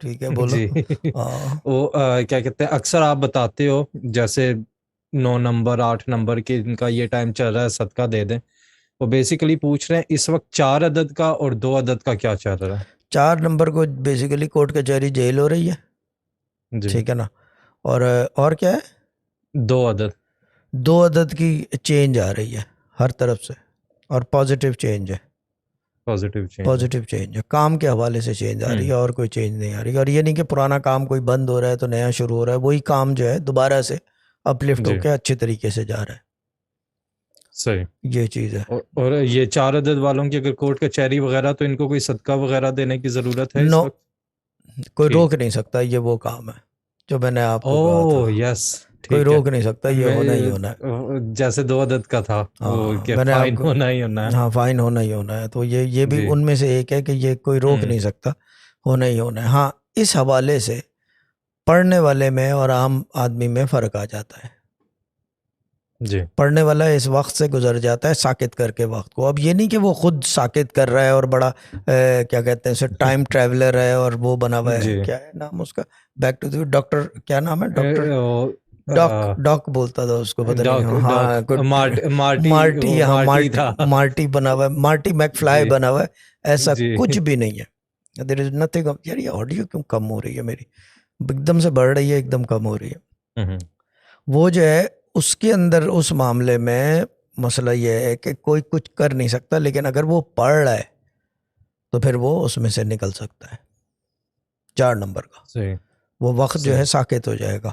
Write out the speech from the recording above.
ٹھیک ہے بولو. جی ہاں وہ کیا کہتے ہیں، اکثر آپ بتاتے ہو جیسے 9 نمبر 8 نمبر کے ان کا یہ ٹائم چل رہا ہے، صدقہ دے دیں. وہ بیسیکلی پوچھ رہے ہیں اس وقت 4 عدد کا اور 2 عدد کا کیا چل رہا 4 نمبر کو بیسیکلی کورٹ کچہری جیل ہو رہی ہے. ہے؟ جی ٹھیک ہے نا. اور کیا ہے؟ 2 عدد 2 عدد کی چینج آ رہی ہے ہر طرف سے، اور پازیٹیو چینج ہے. Positive change. پازیٹیو چینج ہے، کام کے حوالے سے چینج آ رہی ہے، اور کوئی چینج نہیں آ رہی. اور یہ نہیں کہ پرانا کام کوئی بند ہو رہا ہے تو نیا شروع ہو رہا ہے، وہی کام جو ہے دوبارہ سے اپ لفٹ ہو جی کے اچھے طریقے سے جا رہا ہے. صحیح. یہ چیز ہے. اور یہ 4 عدد والوں کی اگر کورٹ کچہری وغیرہ، تو ان کو کوئی صدقہ وغیرہ دینے کی ضرورت ہے اس نو، وقت؟ کوئی ٹھیک. روک نہیں سکتا، یہ وہ کام ہے جو میں نے آپ کو کہا تھا. اوہ یس کوئی ٹھیک ہے. روک نہیں سکتا، یہ ہونا ہی ہونا ہے. جیسے 2 عدد کا تھا وہ ہاں کہ میں نے آپ فائن کو، ہونا ہی ہونا ہے. ہاں فائن ہونا ہی ہونا ہے. تو یہ بھی جی. ان میں سے ایک ہے کہ یہ کوئی روک نہیں سکتا، ہونا ہی ہونا ہے. ہاں اس حوالے سے پڑھنے والے میں اور عام آدمی میں فرق آ جاتا ہے. جی پڑھنے والا اس وقت سے گزر جاتا ہے ساکت کر کے وقت کو. اب یہ نہیں کہ وہ خود ساکت کر رہا ہے اور بڑا کیا کہتے ہیں اسے ٹائم ٹریولر ہے اور وہ بنا ہوا ہے، جی. کیا ہے نام اس کا، بیک ٹو دی ڈاکٹر، کیا نام ہے ڈاکٹر، ڈاک ڈاک بولتا تھا اس کو، پتہ نہیں. ڈاک ہاں مارٹی ہاں مارٹی تھا. مارٹی بنا ہوا ہے، مارٹی میک فلائی جی بنا ہوا ہے. ایسا جی. کچھ بھی نہیں ہے. دیر از نتھنگ. یار یہ آڈیو کیوں کم ہو رہی ہے میری؟ ایک دم سے بڑھ رہی ہے، ایک دم کم ہو رہی ہے. وہ جو ہے اس کے اندر اس معاملے میں مسئلہ یہ ہے کہ کوئی کچھ کر نہیں سکتا، لیکن اگر وہ پڑھ رہا ہے تو پھر وہ اس میں سے نکل سکتا ہے 4 نمبر کا. صحیح وہ وقت جو صحیح. ہے ساکت ہو جائے گا.